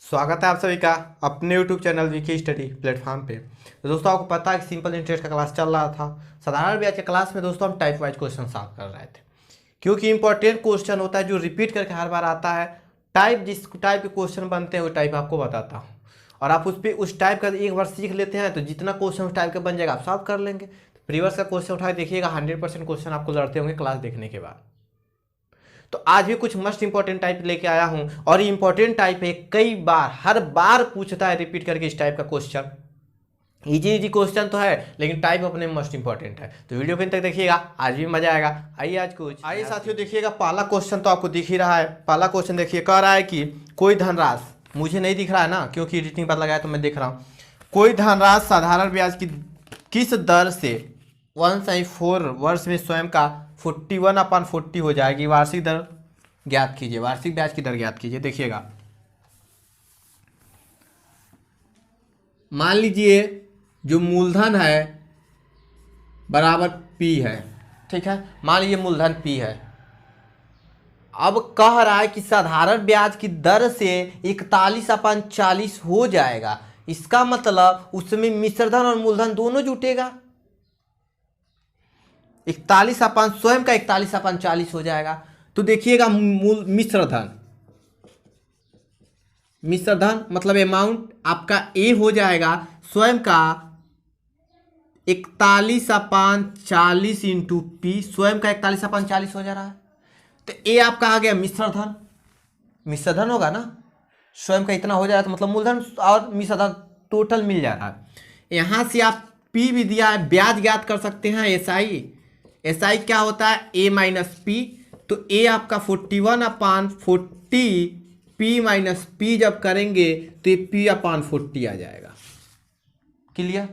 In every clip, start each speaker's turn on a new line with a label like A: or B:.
A: स्वागत है आप सभी का अपने YouTube channel VK study platform पे। तो दोस्तों आपको पता है कि सिंपल इंटरेस्ट का क्लास चल रहा था। साधारण ब्याज के क्लास में दोस्तों हम टाइप वाइज क्वेश्चन सॉल्व कर रहे थे, क्योंकि इंपॉर्टेंट क्वेश्चन होता है जो रिपीट करके हर बार आता है। टाइप जिस टाइप के क्वेश्चन बनते हैं वो टाइप आपको बताता हूँ, और आप उस टाइप का एक बार सीख लेते हैं तो जितना क्वेश्चन उस टाइप का बन जाएगा आप सॉल्व कर लेंगे। तो प्रीवियस का क्वेश्चन उठाए देखिएगा, 100% क्वेश्चन आपको लड़ते होंगे क्लास देखने के बाद। तो आज भी कुछ मस्ट इंपॉर्टेंट टाइप लेके आया हूं, और ये इंपॉर्टेंट टाइप है, कई बार हर बार पूछता है रिपीट करके इस टाइप का क्वेश्चन। इजी क्वेश्चन तो है लेकिन टाइप अपने मस्ट इंपॉर्टेंट है, तो वीडियो फिर तक देखिएगा, आज भी मजा आएगा। आइए साथियों देखिएगा, पहला क्वेश्चन तो आपको दिख ही रहा है। पहला क्वेश्चन देखिए, कह रहा है कि कोई धनराशि, मुझे नहीं दिख रहा है ना क्योंकि एडिटिंग पर लगाया तो मैं देख रहा हूँ। कोई धनराशि साधारण ब्याज की किस दर से 1/4 वर्ष में स्वयं का 41/40 हो जाएगी। वार्षिक दर ज्ञात कीजिए, वार्षिक ब्याज की दर ज्ञात कीजिए। देखिएगा, मान लीजिए जो मूलधन है बराबर P है, ठीक है। मान लीजिए मूलधन P है। अब कह रहा है कि साधारण ब्याज की दर से 41/40 हो जाएगा। इसका मतलब उसमें मिश्रधन और मूलधन दोनों जुटेगा। 41 स्वयं का 41/40 हो जाएगा। तो देखिएगा, मूल मिश्रधन मतलब अमाउंट आपका ए हो जाएगा स्वयं का 41/40 इंटू पी। स्वयं का 41/40 हो जा रहा है, तो ए आपका आ गया मिश्रधन। मिश्रधन होगा ना, स्वयं का इतना हो जा रहा है तो मतलब मूलधन और मिश्रधन टोटल मिल जा रहा है। यहां से आप पी भी दिया है, ब्याज ज्ञात कर सकते हैं। एसआई क्या होता है, ए माइनस पी। तो ए आपका 41/40 पी माइनस पी जब करेंगे तो ये P/40 आ जाएगा। क्लियर।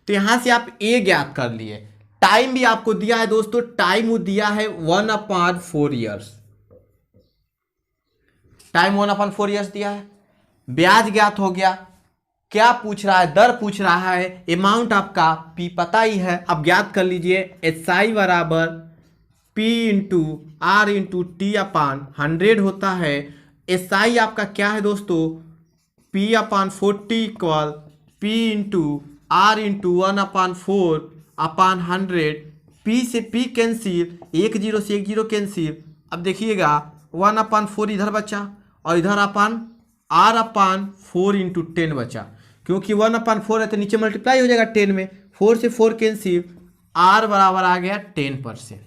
A: तो यहां से आप ए ज्ञात कर लिए। टाइम भी आपको दिया है दोस्तों, टाइम वो दिया है 1/4 ईयर्स। टाइम 1/4 ईयर्स दिया है। ब्याज ज्ञात हो गया। क्या पूछ रहा है, दर पूछ रहा है। अमाउंट आपका पी पता ही है, अब ज्ञात कर लीजिए। एसआई बराबर P into R into T/100 होता है। एसआई आपका क्या है दोस्तों, P/40 equal P into R into 1/4/100। P से पी कैंसिल, 10 से 10 कैंसिल। अब देखिएगा 1/4 इधर बचा और इधर R/4 इंटू 10 बचा, क्योंकि 1/4 है तो नीचे मल्टीप्लाई हो जाएगा 10 में। 4 से 4 कैंसिल, R बराबर आ गया 10%।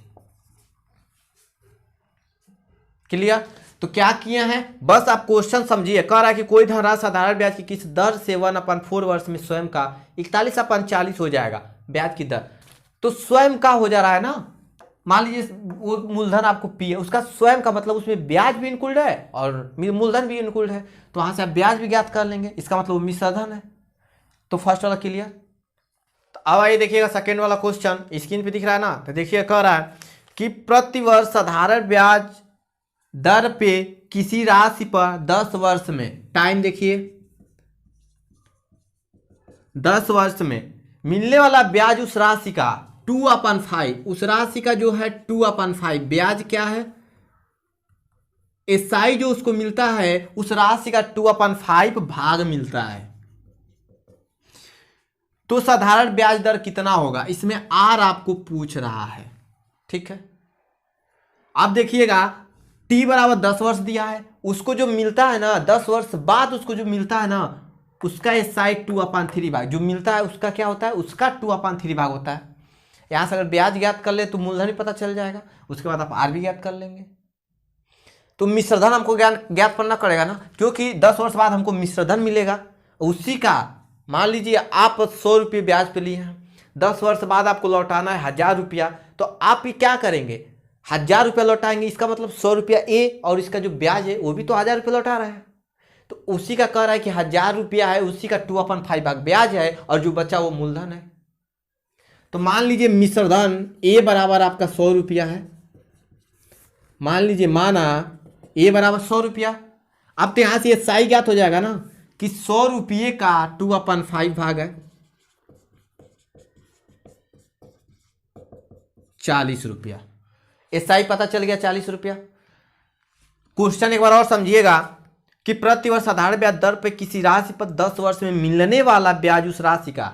A: क्लियर। तो क्या किए हैं, बस आप क्वेश्चन समझिए। कह रहा है कि कोई धनराशि साधारण ब्याज की किस दर से 1/4 वर्ष में स्वयं का 41/40 हो जाएगा ब्याज की दर। तो स्वयं का हो जा रहा है ना। मान लीजिए वो मूलधन आपको पी है, उसका स्वयं का मतलब उसमें ब्याज भी इंक्लूड है और मूलधन भी इंक्लूड है, तो वहां से आप ब्याज भी ज्ञात कर लेंगे। इसका मतलब मिश्रधन है। तो फर्स्ट वाला क्लियर। तो अब आइए देखिएगा सेकेंड वाला क्वेश्चन, स्क्रीन पे दिख रहा है ना। तो देखिए, कह रहा है कि प्रतिवर्ष साधारण ब्याज दर पे किसी राशि पर 10 वर्ष में, टाइम देखिए 10 वर्ष में मिलने वाला ब्याज उस राशि का 2/5, उस राशि का जो है 2/5 ब्याज क्या है, एसआई जो उसको मिलता है उस राशि का 2/5 भाग मिलता है। तो साधारण ब्याज दर कितना होगा, इसमें आर आपको पूछ रहा है। ठीक है। अब देखिएगा टी बराबर 10 वर्ष दिया है, उसको जो मिलता है ना 10 वर्ष बाद उसको जो मिलता है ना, उसका एसआई 2/3 भाग जो मिलता है उसका क्या होता है, उसका 2/3 भाग होता है। यहां से अगर ब्याज ज्ञात कर ले तो मूलधन भी पता चल जाएगा, उसके बाद आप आर भी ज्ञात कर लेंगे। तो मिश्रधन हमको ज्ञात करना पड़ेगा ना, क्योंकि 10 वर्ष बाद हमको मिश्रधन मिलेगा उसी का। मान लीजिए आप 100 रुपये ब्याज पे लिए हैं, 10 वर्ष बाद आपको लौटाना है 1000 रुपया, तो आप क्या करेंगे, 1000 रुपया लौटाएंगे। इसका मतलब 100 रुपया ए और इसका जो ब्याज है वो भी तो 1000 रुपया लौटा रहा है। तो उसी का कह रहा है कि 1000 रुपया है, उसी का 2/5 भाग ब्याज है और जो बचा वो मूलधन है। तो मान लीजिए मिश्रधन ए बराबर आपका 100 रुपया है। मान लीजिए माना ए बराबर 100 रुपया। अब तो यहां से ये साई ज्ञात हो जाएगा ना कि 100 रुपये का 2/5 भाग है 40 रुपया। एसआई पता चल गया 40 रुपया। क्वेश्चन एक बार और समझिएगा, कि प्रतिवर्ष साधारण ब्याज दर पे किसी राशि पर 10 वर्ष में मिलने वाला ब्याज उस राशि का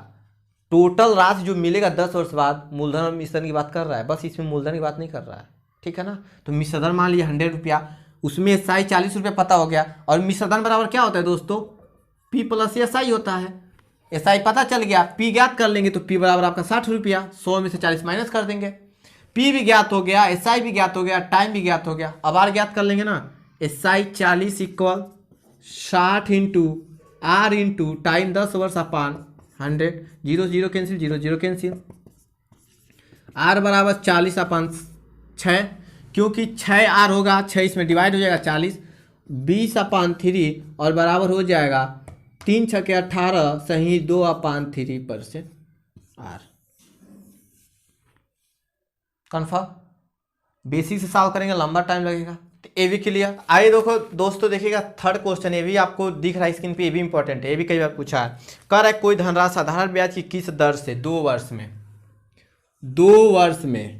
A: टोटल राशि जो मिलेगा 10 वर्ष बाद, मूलधन और मिश्रण की बात कर रहा है, बस इसमें मूलधन की बात नहीं कर रहा है, ठीक है ना। तो मिश्रधन मान लिया 100 रुपया, उसमें एसआई 40 रुपया पता हो गया, और मिश्रधन बराबर क्या होता है दोस्तों, पी प्लस एसआई होता है। एसआई पता चल गया, पी ज्ञात कर लेंगे तो पी बराबर आपका 60 रुपया, 100 में से 40 माइनस कर देंगे। पी भी ज्ञात हो गया, एसआई भी ज्ञात हो गया, टाइम भी ज्ञात हो गया। अब आर ज्ञात कर लेंगे ना, SI 40 equal 60 into R into time 10 वर्ष अपान 100, 0 0 कैंसिल, 0 0 कैंसिल, आर बराबर 40 अपान 6, क्योंकि 6 आर होगा, 6 इसमें डिवाइड हो जाएगा 40, 20 अपान 3 और बराबर हो जाएगा 3 6 के 18 सही 2 अपान 3% आर। कन्फर्म। बेसिक से सॉल्व करेंगे, लंबा टाइम लगेगा। तो ए भी क्लियर। आइए देखो दोस्तों, देखिएगा थर्ड क्वेश्चन, ये भी आपको दिख रहा है स्क्रीन पे, ये भी इंपॉर्टेंट है, ये भी कई बार पूछा है। कह रहा है कोई धनराशि साधारण ब्याज की किस दर से 2 वर्ष में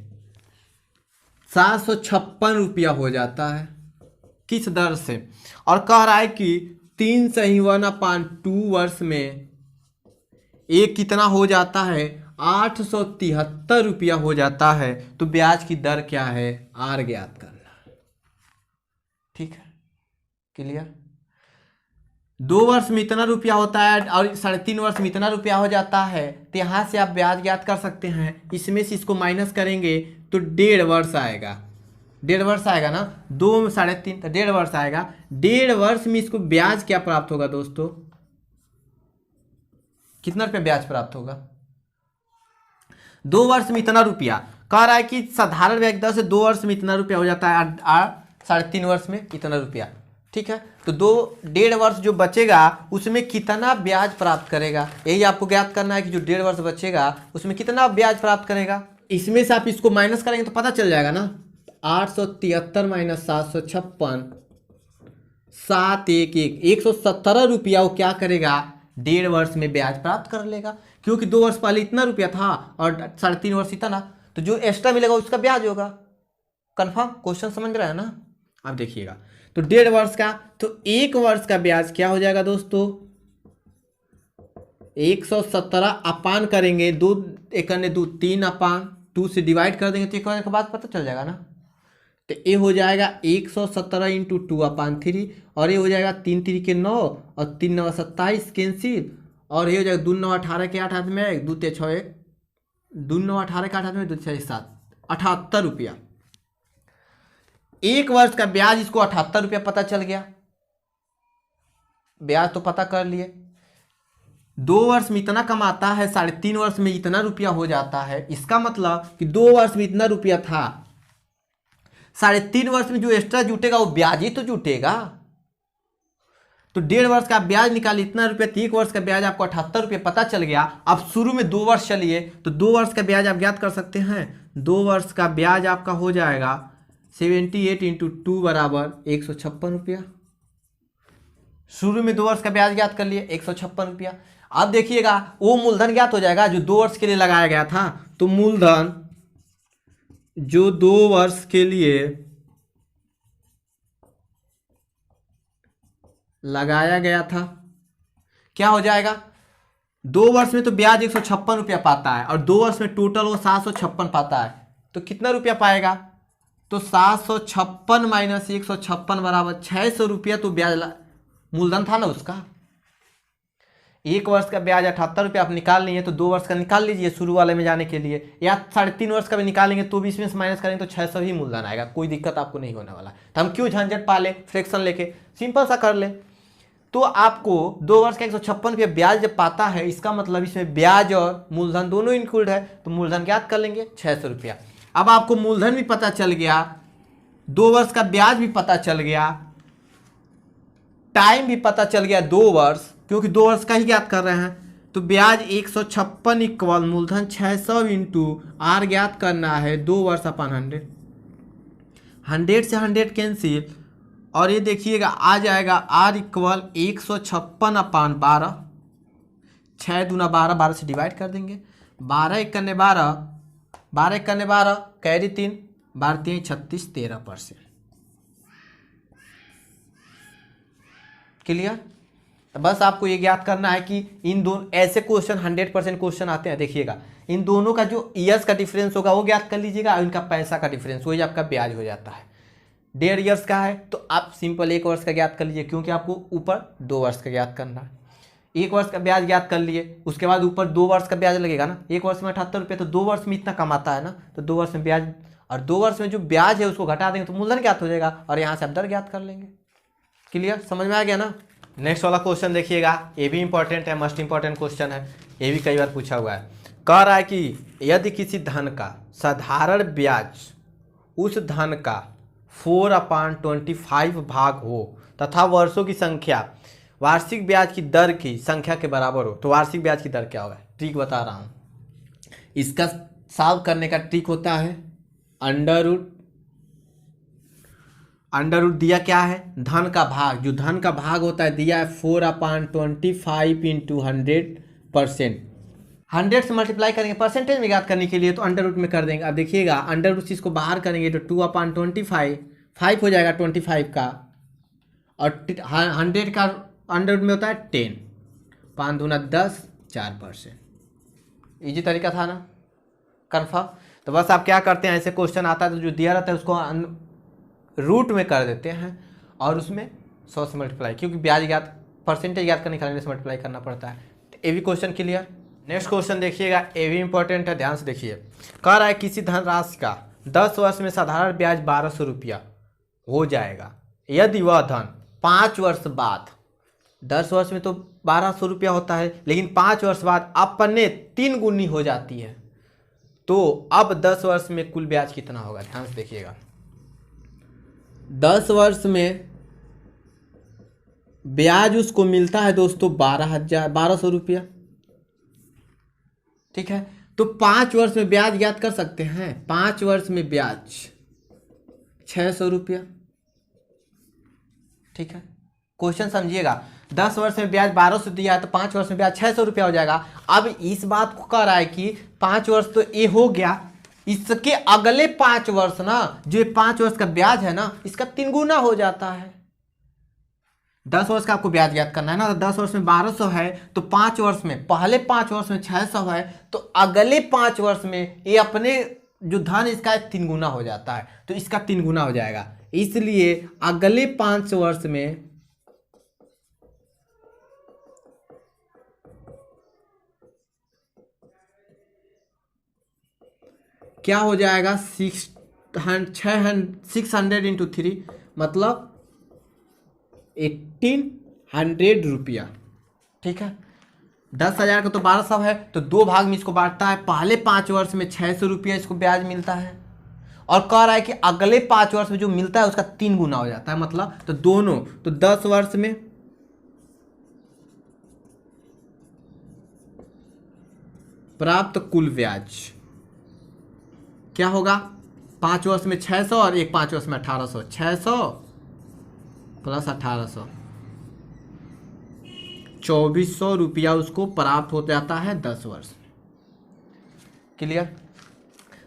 A: 756 रुपया हो जाता है, किस दर से, और कह रहा है कि 3/1/2 वर्ष में एक कितना हो जाता है, 873 रुपया हो जाता है। तो ब्याज की दर क्या है, आर ज्ञात करना। ठीक है, क्लियर। 2 वर्ष में इतना रुपया होता है और 3.5 वर्ष में इतना रुपया हो जाता है, तो यहां से आप ब्याज ज्ञात कर सकते हैं। इसमें से इसको माइनस करेंगे तो 1.5 वर्ष आएगा, 1.5 वर्ष आएगा ना, 2 में 3.5 तो 1.5 वर्ष आएगा। 1.5 वर्ष में इसको ब्याज क्या प्राप्त होगा दोस्तों, कितना रुपया ब्याज प्राप्त होगा। 2 वर्ष में इतना रुपया, कह रहा है कि साधारण ब्याज दर से 2 वर्ष में इतना रुपया हो जाता है, 3.5 वर्ष में इतना रुपया। ठीक है, तो 1.5 वर्ष जो बचेगा उसमें कितना ब्याज प्राप्त करेगा, यही आपको ज्ञात करना है कि जो 1.5 वर्ष बचेगा उसमें कितना ब्याज प्राप्त करेगा। इसमें से आप इसको माइनस करेंगे तो पता चल जाएगा ना, 873 माइनस 756 711 117 रुपया वो क्या करेगा, 1.5 वर्ष में ब्याज प्राप्त कर लेगा। क्योंकि 2 वर्ष पहले इतना रुपया था और 3.5 वर्ष इतना, तो जो एक्स्ट्रा मिलेगा उसका ब्याज होगा। कंफर्म, क्वेश्चन समझ रहा है ना। अब देखिएगा, तो 1.5 वर्ष का, तो 1 वर्ष का ब्याज क्या हो जाएगा दोस्तों, 117 अपान करेंगे 2 1 2 3 अपान 2 से डिवाइड कर देंगे तो 1 वर्ष के बाद पता चल जाएगा ना। तो ये हो जाएगा 117 इंटू 2 अपान 3, और ये हो जाएगा 3 3 के 9 और 3 9 27 कैंसिल, और ये हो जाएगा 2 9 18 के 8 हाथ में 1 2 6 1 2 9 18 के 8 हाथ में 2 6 7 78 रुपया। 1 वर्ष का ब्याज इसको 78 रुपया पता चल गया, ब्याज तो पता कर लिए। 2 वर्ष में इतना कमाता है, 3.5 वर्ष में इतना रुपया हो जाता है। इसका मतलब कि 2 वर्ष में इतना रुपया था, 3.5 वर्ष में जो एक्स्ट्रा जुटेगा वो ब्याज ही तो जुटेगा। तो 1.5 वर्ष का ब्याज निकालिए इतना रुपया, तो 1 वर्ष का ब्याज आपको 78 रुपया पता चल गया। अब शुरू में 2 वर्ष चलिए, तो 2 वर्ष का ब्याज आप ज्ञात कर सकते हैं। 2 वर्ष का ब्याज आपका हो जाएगा 78 इंटू 2 बराबर 156 रुपया। शुरू में 2 वर्ष का ब्याज ज्ञात कर लिए 156 रुपया। अब देखिएगा वो मूलधन ज्ञात हो जाएगा जो 2 वर्ष के लिए लगाया गया था। तो मूलधन जो 2 वर्ष के लिए लगाया गया था क्या हो जाएगा, 2 वर्ष में तो ब्याज 156 रुपया पाता है और 2 वर्ष में टोटल वो 756 पाता है। तो कितना रुपया पाएगा, तो 756 माइनस 156 बराबर 600 रुपया। तो ब्याज मूलधन था ना उसका। 1 वर्ष का ब्याज 78 रुपया आप निकाल लिए, तो 2 वर्ष का निकाल लीजिए शुरू वाले में जाने के लिए, या 3.5 वर्ष का भी निकालेंगे तो भी इसमें से माइनस करेंगे तो 600 ही मूलधन आएगा, कोई दिक्कत आपको नहीं होने वाला। तो हम क्यों झंझट पाले, फ्रैक्शन लेके सिंपल सा कर ले। तो आपको 2 वर्ष का 156 रुपया ब्याज जब पाता है, इसका मतलब इसमें ब्याज और मूलधन दोनों इंक्लूड है, तो मूलधन ज्ञात कर लेंगे 600 रुपया। अब आपको मूलधन भी पता चल गया, 2 वर्ष का ब्याज भी पता चल गया, टाइम भी पता चल गया 2 वर्ष, क्योंकि 2 वर्ष का ही ज्ञात कर रहे हैं। तो ब्याज 156 इक्वल मूलधन 600 इंटू आर ज्ञात करना है 2 वर्ष अपान 100। 100 से 100 कैंसिल, और ये देखिएगा आ जाएगा आर इक्वल 156 अपान 12, 6 दूना 12, 12 से डिवाइड कर देंगे, 12 1 करने 12, 12 1 करने 12, कैरी 3, 12 3 36 13%। क्लियर। तो बस आपको ये याद करना है कि इन दोनों ऐसे क्वेश्चन 100% क्वेश्चन आते हैं। देखिएगा इन दोनों का जो ईयर्स का डिफरेंस होगा वो ज्ञात कर लीजिएगा, और इनका पैसा का डिफरेंस वही आपका ब्याज हो जाता है। 1.5 ईयर्स का है तो आप सिंपल 1 वर्ष का ज्ञात कर लीजिए, क्योंकि आपको ऊपर 2 वर्ष का ज्ञात करना है। 1 वर्ष का ब्याज ज्ञात कर लिए, उसके बाद ऊपर 2 वर्ष का ब्याज लगेगा ना। 1 वर्ष में 78 रुपये, तो 2 वर्ष में इतना कमाता है ना, तो 2 वर्ष में ब्याज, और 2 वर्ष में जो ब्याज है उसको घटा देंगे तो मूलधन ज्ञात हो जाएगा, और यहाँ से आप दर ज्ञात कर लेंगे। क्लियर, समझ में आ गया ना। नेक्स्ट वाला क्वेश्चन देखिएगा, ये भी इंपॉर्टेंट है, मस्ट इंपॉर्टेंट क्वेश्चन है, ये भी कई बार पूछा हुआ है। कह रहा है कि यदि किसी धन का साधारण ब्याज उस धन का 4/25 भाग हो तथा वर्षों की संख्या वार्षिक ब्याज की दर की संख्या के बराबर हो, तो वार्षिक ब्याज की दर क्या होगा। ट्रिक बता रहा हूँ, इसका सॉल्व करने का ट्रिक होता है अंडर रूट दिया क्या है, धन का भाग, जो धन का भाग होता है दिया है 4/25 इंटू 100%। 100 से मल्टीप्लाई करेंगे परसेंटेज में ज्ञात करने के लिए, तो अंडर रूट में कर देंगे। अब देखिएगा अंडर रूट से इसको बाहर करेंगे तो 2/25 5 हो जाएगा 25 का, और 100 का अंडर रूट में होता है 10, 5 दूना 10, 4%। इजी तरीका था ना, कन्फर्म। तो बस आप क्या करते हैं, ऐसे क्वेश्चन आता है तो जो दिया रहता है उसको रूट में कर देते हैं, और उसमें 100 से मल्टीप्लाई, क्योंकि ब्याज ज्ञात परसेंटेज ज्ञात करने के लिए मल्टीप्लाई करना पड़ता है। तो ये भी क्वेश्चन क्लियर। नेक्स्ट क्वेश्चन देखिएगा, ये भी इंपॉर्टेंट है, ध्यान से देखिए। कह रहा है किसी धनराशि का 10 वर्ष में साधारण ब्याज 1200 रुपया हो जाएगा यदि वह धन 5 वर्ष बाद, 10 वर्ष में तो 1200 रुपया होता है, लेकिन 5 वर्ष बाद अपने 3 गुनी हो जाती है, तो अब 10 वर्ष में कुल ब्याज कितना होगा। ध्यान से देखिएगा, 10 वर्ष में ब्याज उसको मिलता है दोस्तों 1200 रुपया, ठीक है। तो 5 वर्ष में ब्याज ज्ञात कर सकते हैं। 5 वर्ष में ब्याज 600 रुपया, ठीक है। क्वेश्चन समझिएगा, 10 वर्ष में ब्याज 1200 दिया है तो 5 वर्ष में ब्याज 600 रुपया हो जाएगा। अब इस बात को कह रहा है कि 5 वर्ष तो ये हो गया, इसके अगले 5 वर्ष ना, जो 5 वर्ष का ब्याज है ना, इसका 3 गुना हो जाता है। 10 वर्ष का आपको ब्याज ज्ञात करना है ना, तो 10 वर्ष में 1200 है, तो 5 वर्ष में, पहले 5 वर्ष में 600 है, तो अगले 5 वर्ष में ये अपने जो धन इसका 3 गुना हो जाता है, तो इसका 3 गुना हो जाएगा। इसलिए अगले 5 वर्ष में क्या हो जाएगा, 600 इंटू 3 मतलब 1800 रुपया, ठीक है। 10,000 का तो 1200 है, तो 2 भाग में इसको बांटता है। पहले 5 वर्ष में 600 रुपया इसको ब्याज मिलता है, और कह रहा है कि अगले 5 वर्ष में जो मिलता है उसका 3 गुना हो जाता है, मतलब तो दोनों, तो 10 वर्ष में प्राप्त कुल ब्याज क्या होगा, 5 वर्ष में 600 और एक 5 वर्ष में 1800, 600 प्लस 1800, 2400 रुपया उसको प्राप्त हो जाता है 10 वर्ष में। क्लियर। तो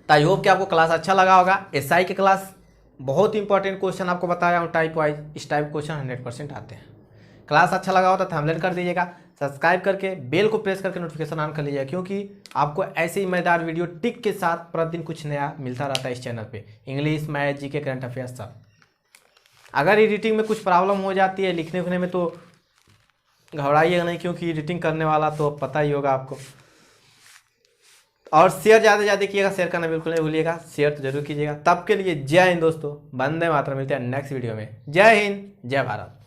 A: आई होप कि आपको क्लास अच्छा लगा होगा। एसआई की क्लास बहुत इंपॉर्टेंट क्वेश्चन आपको बताया हूँ टाइप वाइज, इस टाइप क्वेश्चन 100% आते हैं। क्लास अच्छा लगा हो तो थंबनेल कर दीजिएगा, सब्सक्राइब करके बेल को प्रेस करके नोटिफिकेशन ऑन कर लीजिएगा, क्योंकि आपको ऐसे ही मजेदार वीडियो टिक के साथ प्रतिदिन कुछ नया मिलता रहता है इस चैनल पे। English, math, GK, current affairs सब। अगर एडिटिंग में कुछ प्रॉब्लम हो जाती है लिखने उखने में तो घबराइएगा नहीं, क्योंकि एडिटिंग करने वाला तो पता ही होगा आपको। और शेयर ज़्यादा से ज़्यादा कीजिएगा, शेयर करना बिल्कुल नहीं भूलिएगा, शेयर तो जरूर कीजिएगा। तब के लिए जय हिंद दोस्तों, वंदे मातरम। मिलते हैं नेक्स्ट वीडियो में। जय हिंद, जय भारत।